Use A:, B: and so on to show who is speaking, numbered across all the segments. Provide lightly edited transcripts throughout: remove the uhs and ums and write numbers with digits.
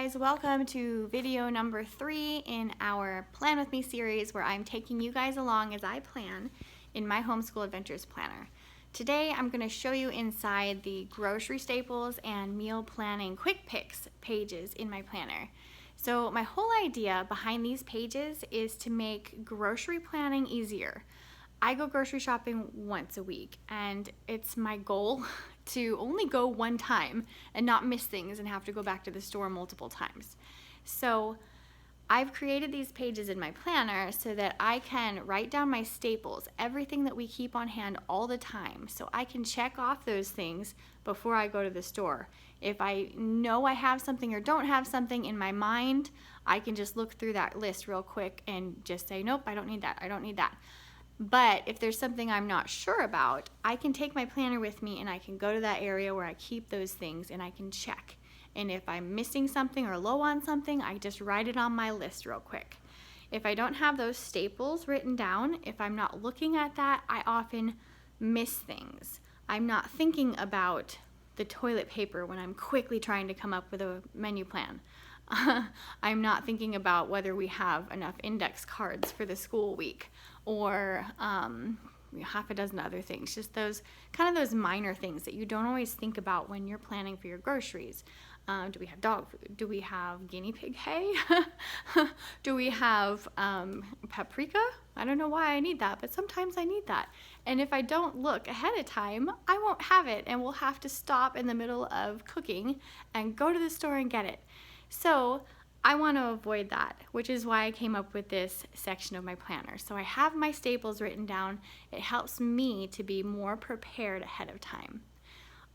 A: guys, welcome to video number 3 in our Plan With Me series where I'm taking you guys along as I plan in my Homeschool Adventures Planner. Today I'm going to show you inside the grocery staples and meal planning quick picks pages in my planner. So my whole idea behind these pages is to make grocery planning easier. I go grocery shopping once a week, and it's my goal to only go one time and not miss things and have to go back to the store multiple times. So I've created these pages in my planner so that I can write down my staples, everything that we keep on hand all the time, so I can check off those things before I go to the store. If I know I have something or don't have something in my mind, I can just look through that list real quick and just say, nope, I don't need that, I don't need that. But if there's something I'm not sure about, I can take my planner with me and I can go to that area where I keep those things and I can check. And if I'm missing something or low on something, I just write it on my list real quick. If I don't have those staples written down, if I'm not looking at that, I often miss things. I'm not thinking about the toilet paper when I'm quickly trying to come up with a menu plan. I'm not thinking about whether we have enough index cards for the school week or half a dozen other things, just those minor things that you don't always think about when you're planning for your groceries. Do we have dog food? Do we have guinea pig hay? Do we have paprika? I don't know why I need that, but sometimes I need that. And if I don't look ahead of time, I won't have it, and we'll have to stop in the middle of cooking and go to the store and get it. So I want to avoid that, which is why I came up with this section of my planner. So I have my staples written down. It helps me to be more prepared ahead of time.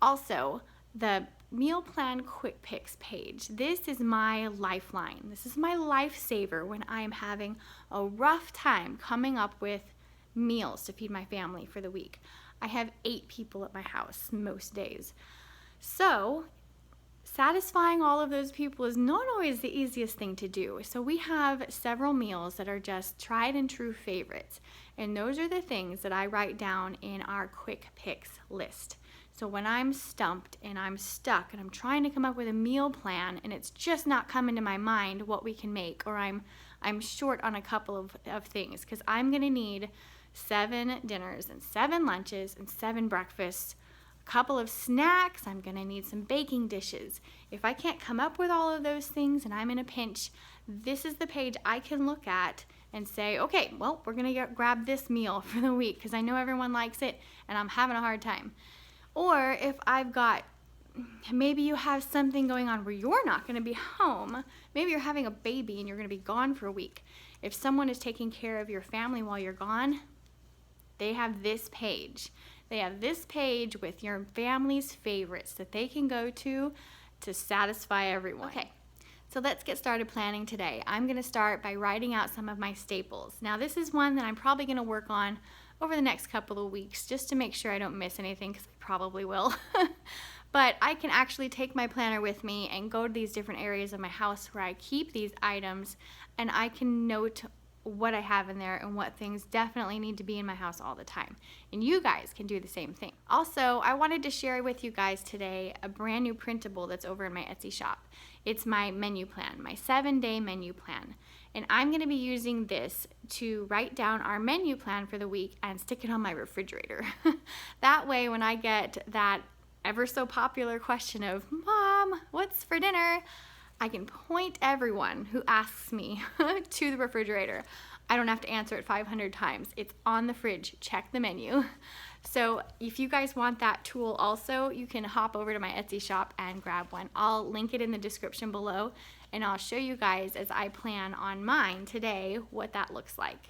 A: Also, the meal plan quick picks page. This is my lifeline. This is my lifesaver when I'm having a rough time coming up with meals to feed my family for the week. I have 8 people at my house most days. So satisfying all of those people is not always the easiest thing to do. So we have several meals that are just tried and true favorites. And those are the things that I write down in our quick picks list. So when I'm stumped and I'm stuck and I'm trying to come up with a meal plan and it's just not coming to my mind what we can make, or I'm short on a couple of things, because I'm going to need 7 dinners and 7 lunches and 7 breakfasts, a couple of snacks, I'm going to need some baking dishes. If I can't come up with all of those things and I'm in a pinch, this is the page I can look at and say, okay, well, we're going to grab this meal for the week because I know everyone likes it and I'm having a hard time. Or if maybe you have something going on where you're not going to be home. Maybe you're having a baby and you're going to be gone for a week. If someone is taking care of your family while you're gone, they have this page. They have this page with your family's favorites that they can go to satisfy everyone. Okay, so let's get started planning today. I'm going to start by writing out some of my staples. Now this is one that I'm probably going to work on over the next couple of weeks just to make sure I don't miss anything, because I probably will. But I can actually take my planner with me and go to these different areas of my house where I keep these items, and I can note what I have in there and what things definitely need to be in my house all the time. And you guys can do the same thing. Also, I wanted to share with you guys today a brand new printable that's over in my Etsy shop. It's my menu plan, my 7-day menu plan. And I'm going to be using this to write down our menu plan for the week and stick it on my refrigerator. That way, when I get that ever so popular question of, Mom, what's for dinner? I can point everyone who asks me to the refrigerator. I don't have to answer it 500 times. It's on the fridge. Check the menu. So if you guys want that tool also, you can hop over to my Etsy shop and grab one. I'll link it in the description below, and I'll show you guys as I plan on mine today what that looks like.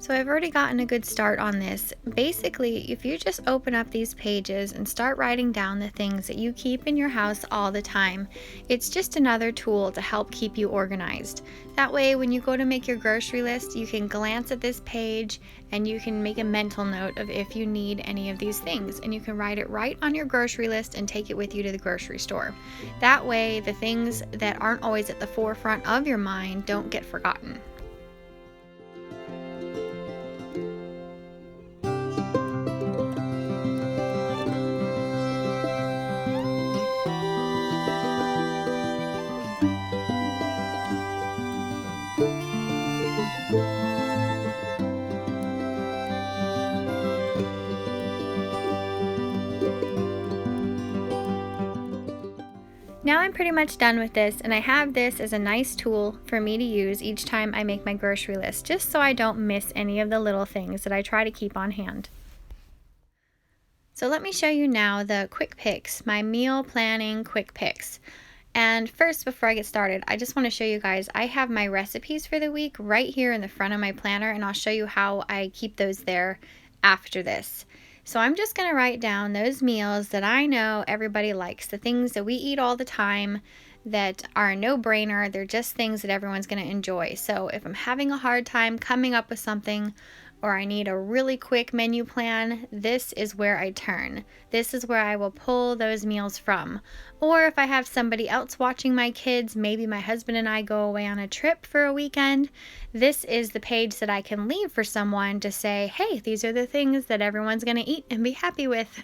A: So I've already gotten a good start on this. Basically, if you just open up these pages and start writing down the things that you keep in your house all the time, it's just another tool to help keep you organized. That way, when you go to make your grocery list, you can glance at this page and you can make a mental note of if you need any of these things, and you can write it right on your grocery list and take it with you to the grocery store. That way, the things that aren't always at the forefront of your mind don't get forgotten. Now I'm pretty much done with this, and I have this as a nice tool for me to use each time I make my grocery list, just so I don't miss any of the little things that I try to keep on hand. So let me show you now the quick picks, my meal planning quick picks. And first, before I get started, I just want to show you guys, I have my recipes for the week right here in the front of my planner, and I'll show you how I keep those there after this. So I'm just going to write down those meals that I know everybody likes, the things that we eat all the time that are a no-brainer. They're just things that everyone's going to enjoy. So if I'm having a hard time coming up with something, or I need a really quick menu plan, this is where I turn. This is where I will pull those meals from. Or if I have somebody else watching my kids, maybe my husband and I go away on a trip for a weekend, this is the page that I can leave for someone to say, hey, these are the things that everyone's gonna eat and be happy with.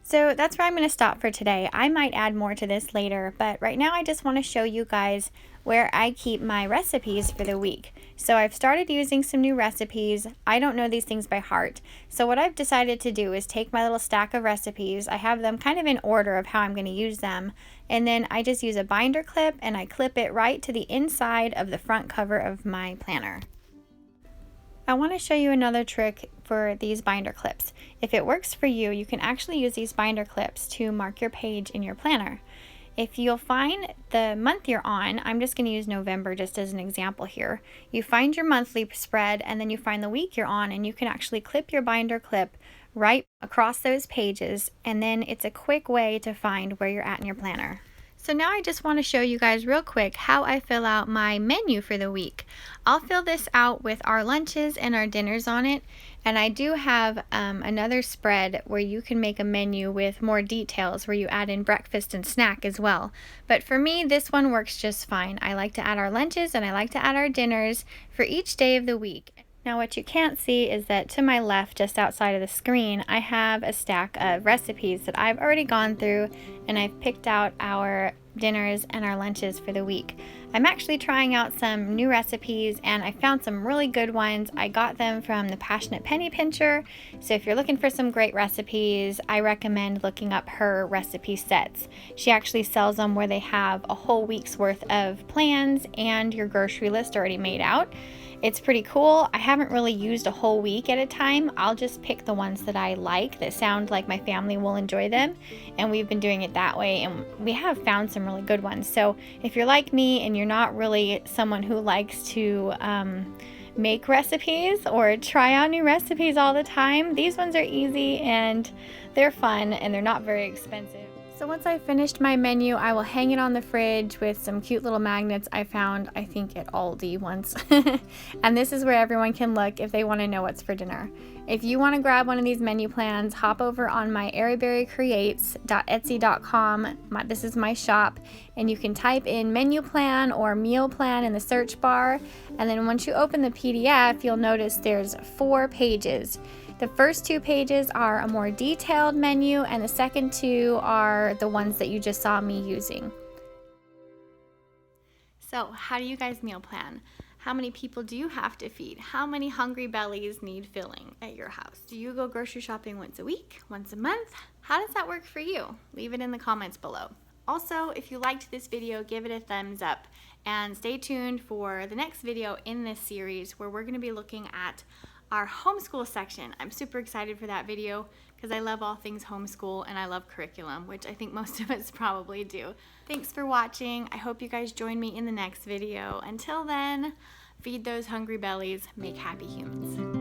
A: So that's where I'm going to stop for today. I might add more to this later, but right now I just want to show you guys where I keep my recipes for the week. So I've started using some new recipes. I don't know these things by heart. So what I've decided to do is take my little stack of recipes. I have them kind of in order of how I'm going to use them. And then I just use a binder clip and I clip it right to the inside of the front cover of my planner. I want to show you another trick for these binder clips. If it works for you, you can actually use these binder clips to mark your page in your planner. If you'll find the month you're on, I'm just going to use November just as an example here. You find your monthly spread and then you find the week you're on, and you can actually clip your binder clip right across those pages, and then it's a quick way to find where you're at in your planner. So now I just want to show you guys real quick how I fill out my menu for the week. I'll fill this out with our lunches and our dinners on it, and I do have another spread where you can make a menu with more details where you add in breakfast and snack as well. But for me, this one works just fine. I like to add our lunches and I like to add our dinners for each day of the week. Now what you can't see is that to my left, just outside of the screen, I have a stack of recipes that I've already gone through, and I've picked out our dinners and our lunches for the week. I'm actually trying out some new recipes, and I found some really good ones. I got them from the Passionate Penny Pincher, so if you're looking for some great recipes, I recommend looking up her recipe sets. She actually sells them where they have a whole week's worth of plans and your grocery list already made out. It's pretty cool. I haven't really used a whole week at a time. I'll just pick the ones that I like, that sound like my family will enjoy them, and we've been doing it that way, and we have found some really good ones. So if you're like me and you're not really someone who likes to make recipes or try out new recipes all the time, these ones are easy and they're fun and they're not very expensive. So once I've finished my menu, I will hang it on the fridge with some cute little magnets I found, I think, at Aldi once. And this is where everyone can look if they want to know what's for dinner. If you want to grab one of these menu plans, hop over on my airyberrycreates.etsy.com. This is my shop, and you can type in menu plan or meal plan in the search bar. And then once you open the PDF, you'll notice there's 4 pages. The first 2 pages are a more detailed menu, and the second 2 are the ones that you just saw me using. So, how do you guys meal plan? How many people do you have to feed? How many hungry bellies need filling at your house? Do you go grocery shopping once a week, once a month? How does that work for you? Leave it in the comments below. Also, if you liked this video, give it a thumbs up, and stay tuned for the next video in this series where we're going to be looking at our homeschool section. I'm super excited for that video because I love all things homeschool and I love curriculum, which I think most of us probably do. Thanks for watching. I hope you guys join me in the next video. Until then, feed those hungry bellies, make happy humans.